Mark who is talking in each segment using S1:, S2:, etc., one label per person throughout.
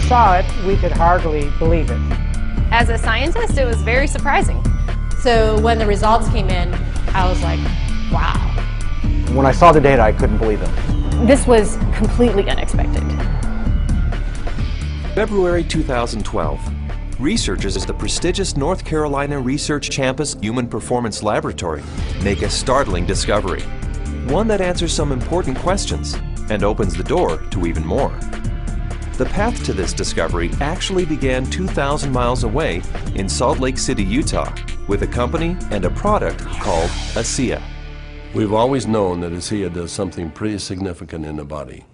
S1: saw it, we could hardly believe it.
S2: As a scientist, it was very surprising.
S3: So when the results came in, I was like, wow.
S4: When I saw the data, I couldn't believe it.
S2: This was completely unexpected.
S5: February 2012, researchers at the prestigious North Carolina Research Campus Human Performance Laboratory make a startling discovery, one that answers some important questions and opens the door to even more. The path to this discovery actually began 2,000 miles away in Salt Lake City, Utah, with a company and a product called ASEA.
S6: We've always known that ASEA does something pretty significant in the body,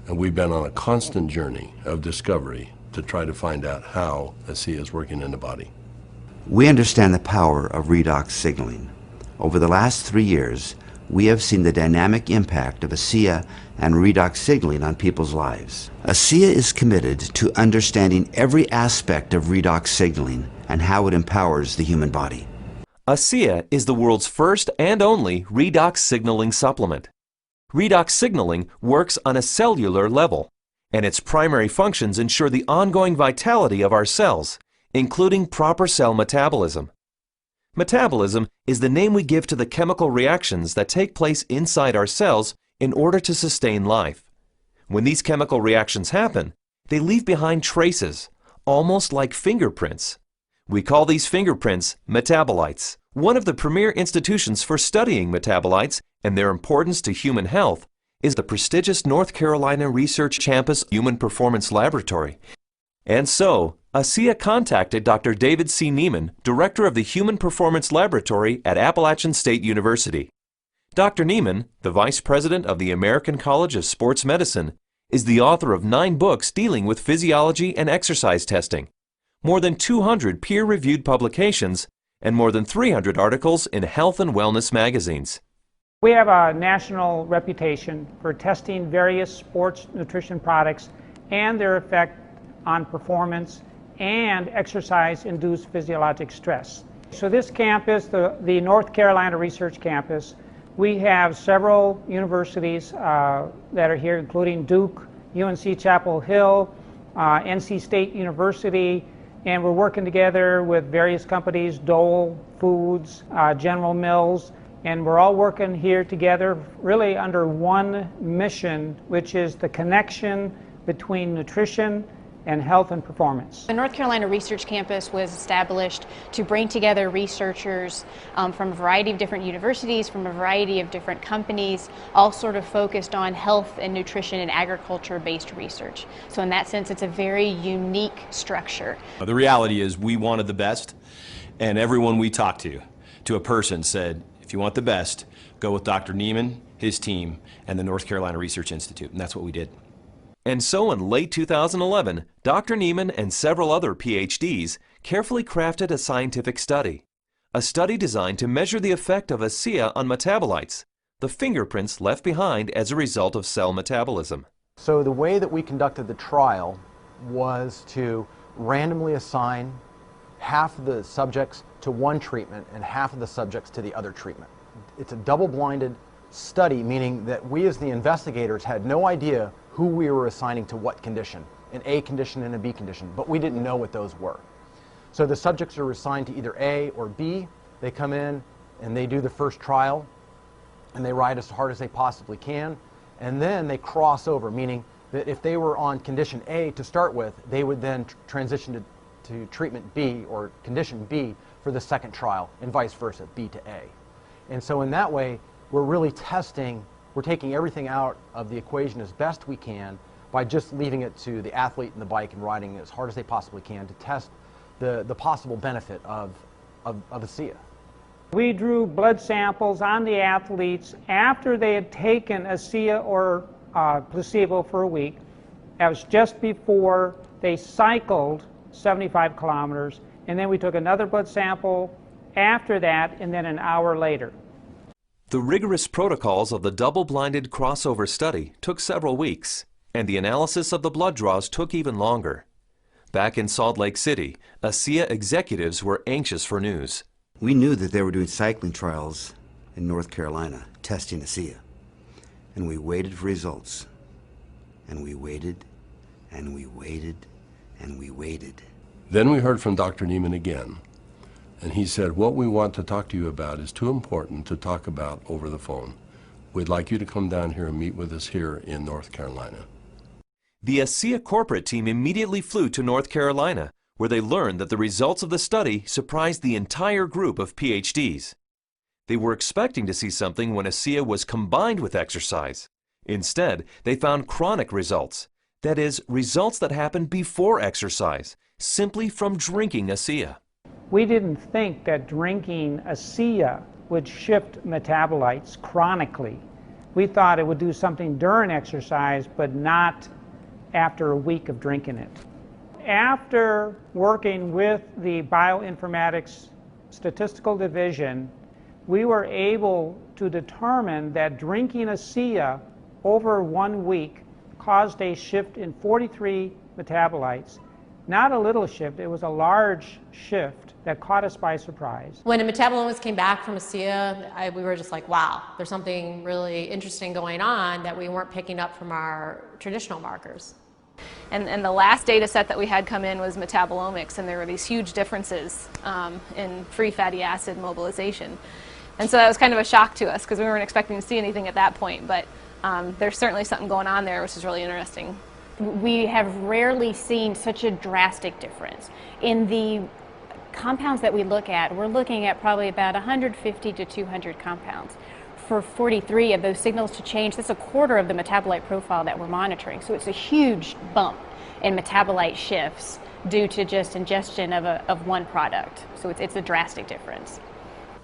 S6: and we've been on a constant journey of discovery to try to find out how ASEA is working in the body.
S7: We understand the power of redox signaling. Over the last 3 years, we have seen the dynamic impact of ASEA and redox signaling on people's lives. ASEA is committed to understanding every aspect of redox signaling and how it empowers the human body.
S5: ASEA is the world's first and only redox signaling supplement. Redox signaling works on a cellular level, and its primary functions ensure the ongoing vitality of our cells, including proper cell metabolism. Metabolism is the name we give to the chemical reactions that take place inside our cells in order to sustain life. When these chemical reactions happen, they leave behind traces, almost like fingerprints. We call these fingerprints metabolites. One of the premier institutions for studying metabolites and their importance to human health is the prestigious North Carolina Research Campus Human Performance Laboratory. And so, ASEA contacted Dr. David C. Neiman, director of the Human Performance Laboratory at Appalachian State University. Dr. Neiman, the vice president of the American College of Sports Medicine, is the author of 9 books dealing with physiology and exercise testing, more than 200 peer-reviewed publications, and more than 300 articles in health and wellness magazines.
S1: We have a national reputation for testing various sports nutrition products and their effect on performance and exercise-induced physiologic stress. So this campus, the North Carolina Research Campus, we have several universities that are here, including Duke, UNC Chapel Hill, NC State University, and we're working together with various companies, Dole Foods, General Mills, and we're all working here together really under one mission, which is the connection between nutrition and health and performance.
S3: The North Carolina Research Campus was established to bring together researchers from a variety of different universities, from a variety of different companies, all sort of focused on health and nutrition and agriculture-based research. So in that sense, it's a very unique structure.
S8: The reality is we wanted the best, and everyone we talked to a person said, if you want the best, go with Dr. Neiman, his team, and the North Carolina Research Institute, and that's what we did.
S5: And so in late 2011, Dr. Neiman and several other PhDs carefully crafted a scientific study. A study designed to measure the effect of ASEA on metabolites, the fingerprints left behind as a result of cell metabolism.
S4: So the way that we conducted the trial was to randomly assign half of the subjects to one treatment and half of the subjects to the other treatment. It's a double-blinded study, meaning that we as the investigators had no idea who we were assigning to what condition, an A condition and a B condition, but we didn't know what those were. So the subjects are assigned to either A or B. They come in and they do the first trial and they ride as hard as they possibly can, and then they cross over, meaning that if they were on condition A to start with, they would then transition to treatment B or condition B for the second trial, and vice versa, B to A. And so in that way, we're really testing, we're taking everything out of the equation as best we can by just leaving it to the athlete and the bike and riding as hard as they possibly can to test the possible benefit of ASEA.
S1: We drew blood samples on the athletes after they had taken ASEA or placebo for a week. That was just before they cycled 75 kilometers, and then we took another blood sample after that, and then an hour later.
S5: The rigorous protocols of the double-blinded crossover study took several weeks, and the analysis of the blood draws took even longer. Back in Salt Lake City, ASEA executives were anxious for news.
S7: We knew that they were doing cycling trials in North Carolina, testing ASEA. And we waited for results. And we waited, and we waited, and we waited.
S6: Then we heard from Dr. Neiman again, and he said, what we want to talk to you about is too important to talk about over the phone. We'd like you to come down here and meet with us here in North Carolina.
S5: The ASEA corporate team immediately flew to North Carolina, where they learned that the results of the study surprised the entire group of PhDs. They were expecting to see something when ASEA was combined with exercise. Instead, they found chronic results. That is, results that happen before exercise, simply from drinking ASEA.
S1: We didn't think that drinking ASEA would shift metabolites chronically. We thought it would do something during exercise, but not after a week of drinking it. After working with the bioinformatics statistical division, we were able to determine that drinking ASEA over 1 week caused a shift in 43 metabolites. Not a little shift, it was a large shift that caught us by surprise.
S9: When the metabolomics came back from ASEA, we were just like, wow, there's something really interesting going on that we weren't picking up from our traditional markers.
S2: And the last data set that we had come in was metabolomics, and there were these huge differences in free fatty acid mobilization. And so that was kind of a shock to us because we weren't expecting to see anything at that point, but there's certainly something going on there which is really interesting.
S3: We have rarely seen such a drastic difference. In the compounds that we look at, we're looking at probably about 150 to 200 compounds. For 43 of those signals to change, that's a quarter of the metabolite profile that we're monitoring. So it's a huge bump in metabolite shifts due to just ingestion of one product. So it's a drastic difference.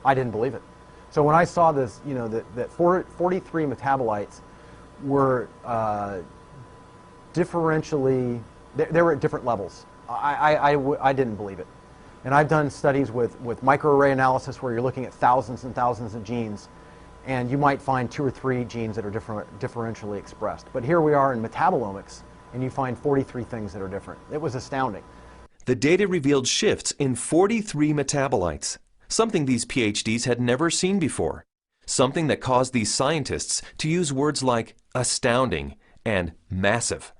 S4: I didn't believe it. So when I saw this, you know, that 43 metabolites were differentially, they were at different levels. I didn't believe it. And I've done studies with microarray analysis where you're looking at thousands and thousands of genes, and you might find 2 or 3 genes that are differentially expressed. But here we are in metabolomics, and you find 43 things that are different. It was astounding.
S5: The data revealed shifts in 43 metabolites, something these PhDs had never seen before, something that caused these scientists to use words like astounding and massive.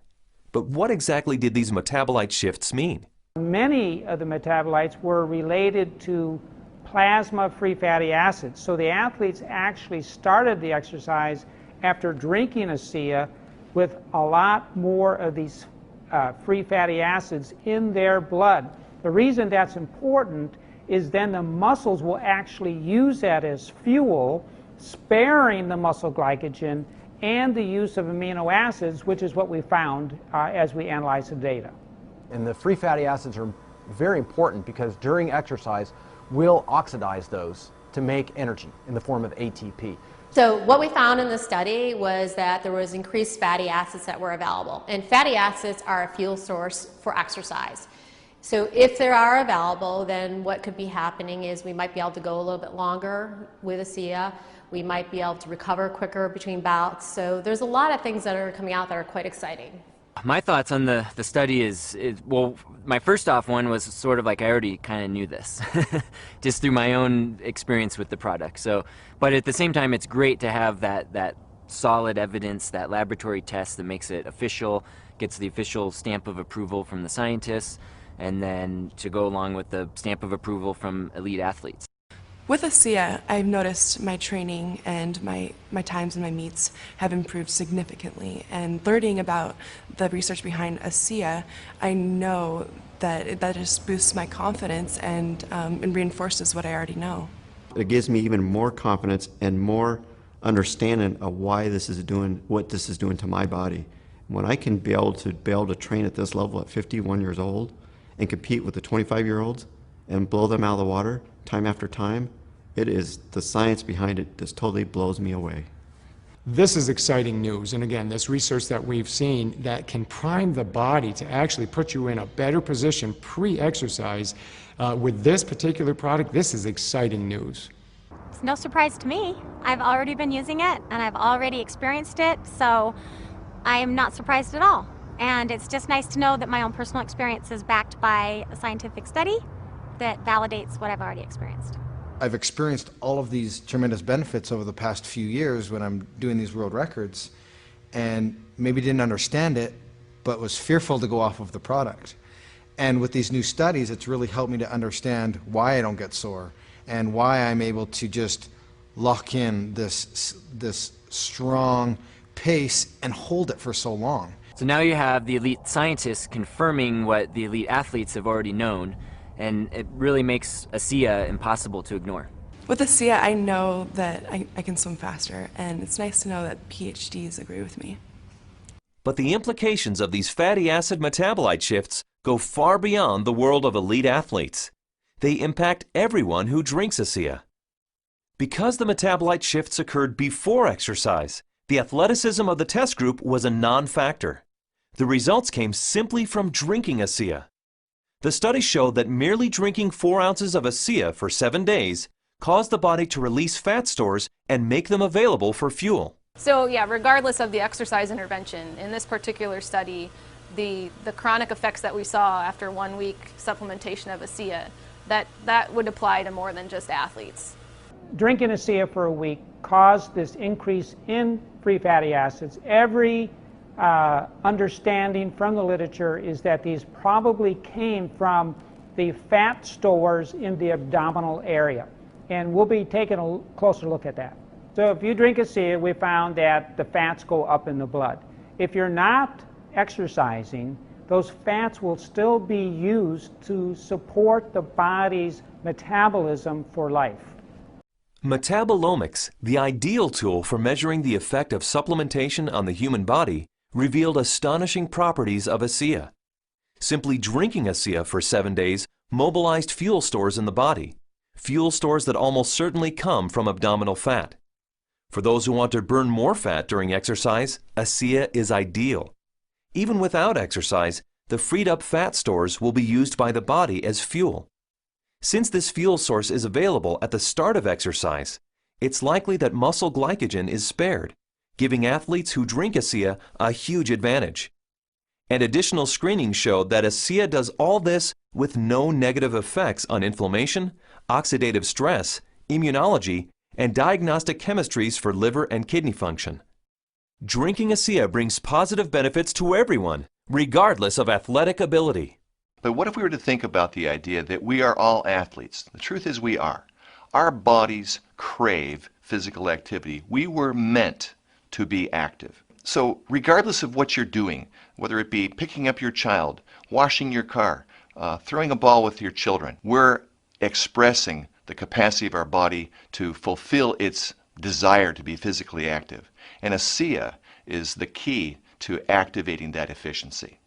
S5: But what exactly did these metabolite shifts mean?
S1: Many of the metabolites were related to plasma free fatty acids. So the athletes actually started the exercise after drinking ASEA with a lot more of these free fatty acids in their blood. The reason that's important is then the muscles will actually use that as fuel, sparing the muscle glycogen and the use of amino acids, which is what we found as we analyzed the data.
S4: And the free fatty acids are very important because during exercise, we'll oxidize those to make energy in the form of ATP.
S9: So what we found in the study was that there was increased fatty acids that were available. And fatty acids are a fuel source for exercise. So if they are available, then what could be happening is we might be able to go a little bit longer with ASEA. We might be able to recover quicker between bouts. So there's a lot of things that are coming out that are quite exciting.
S10: My thoughts on the study is, well, my first off one was sort of like I already kind of knew this, just through my own experience with the product. So, but at the same time, it's great to have that solid evidence, that laboratory test that makes it official, gets the official stamp of approval from the scientists, and then to go along with the stamp of approval from elite athletes.
S11: With ASEA, I've noticed my training and my times and my meets have improved significantly. And learning about the research behind ASEA, I know that that just boosts my confidence and reinforces what I already know.
S12: It gives me even more confidence and more understanding of why this is doing, what this is doing to my body. When I can be able to train at this level at 51 years old and compete with the 25-year-olds and blow them out of the water time after time, it is the science behind it just totally blows me away.
S13: This is exciting news, and again, this research that we've seen that can prime the body to actually put you in a better position pre-exercise with this particular product, this is exciting news.
S14: It's no surprise to me. I've already been using it and I've already experienced it, so I am not surprised at all. And it's just nice to know that my own personal experience is backed by a scientific study that validates what I've already experienced.
S15: I've experienced all of these tremendous benefits over the past few years when I'm doing these world records, and maybe didn't understand it, but was fearful to go off of the product. And with these new studies, it's really helped me to understand why I don't get sore and why I'm able to just lock in this strong pace and hold it for so long.
S10: So now you have the elite scientists confirming what the elite athletes have already known, and it really makes ASEA impossible to ignore.
S11: With ASEA, I know that I can swim faster, and it's nice to know that PhDs agree with me.
S5: But the implications of these fatty acid metabolite shifts go far beyond the world of elite athletes. They impact everyone who drinks ASEA. Because the metabolite shifts occurred before exercise, the athleticism of the test group was a non-factor. The results came simply from drinking ASEA. The study showed that merely drinking 4 ounces of ASEA for 7 days caused the body to release fat stores and make them available for fuel.
S2: So yeah, regardless of the exercise intervention, in this particular study, the chronic effects that we saw after 1 week supplementation of ASEA, that would apply to more than just athletes.
S1: Drinking ASEA for a week caused this increase in free fatty acids. Every understanding from the literature is that these probably came from the fat stores in the abdominal area. And we'll be taking a closer look at that. So if you drink ASEA, we found that the fats go up in the blood. If you're not exercising, those fats will still be used to support the body's metabolism for life.
S5: Metabolomics, the ideal tool for measuring the effect of supplementation on the human body, revealed astonishing properties of ASEA. Simply drinking ASEA for 7 days mobilized fuel stores in the body, fuel stores that almost certainly come from abdominal fat. For those who want to burn more fat during exercise, ASEA is ideal. Even without exercise, the freed up fat stores will be used by the body as fuel. Since this fuel source is available at the start of exercise, it's likely that muscle glycogen is spared, giving athletes who drink ASEA a huge advantage. And additional screening showed that ASEA does all this with no negative effects on inflammation, oxidative stress, immunology, and diagnostic chemistries for liver and kidney function. Drinking ASEA brings positive benefits to everyone, regardless of athletic ability.
S16: But what if we were to think about the idea that we are all athletes? The truth is we are. Our bodies crave physical activity. We were meant to be active. So regardless of what you're doing, whether it be picking up your child, washing your car, throwing a ball with your children, we're expressing the capacity of our body to fulfill its desire to be physically active. And ASEA is the key to activating that efficiency.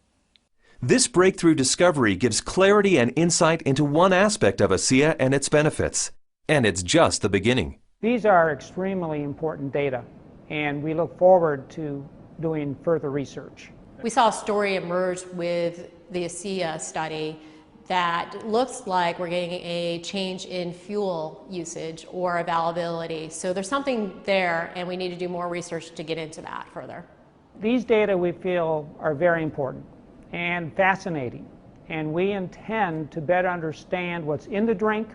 S5: This breakthrough discovery gives clarity and insight into one aspect of ASEA and its benefits. And it's just the beginning.
S1: These are extremely important data, and we look forward to doing further research.
S9: We saw a story emerge with the ASEA study that looks like we're getting a change in fuel usage or availability. So there's something there, and we need to do more research to get into that further.
S1: These data we feel are very important and fascinating, and we intend to better understand what's in the drink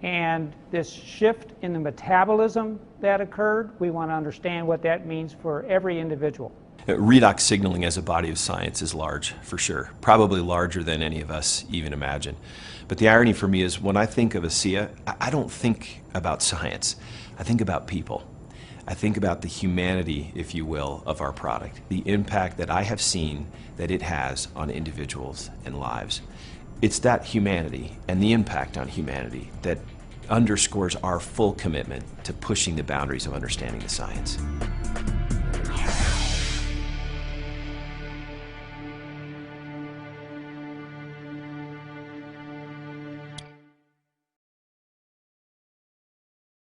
S1: and this shift in the metabolism that occurred. We want to understand what that means for every individual.
S8: Redox signaling as a body of science is large, for sure. Probably larger than any of us even imagine. But the irony for me is when I think of ASEA, I don't think about science. I think about people. I think about the humanity, if you will, of our product. The impact that I have seen that it has on individuals and lives. It's that humanity and the impact on humanity that underscores our full commitment to pushing the boundaries of understanding the science.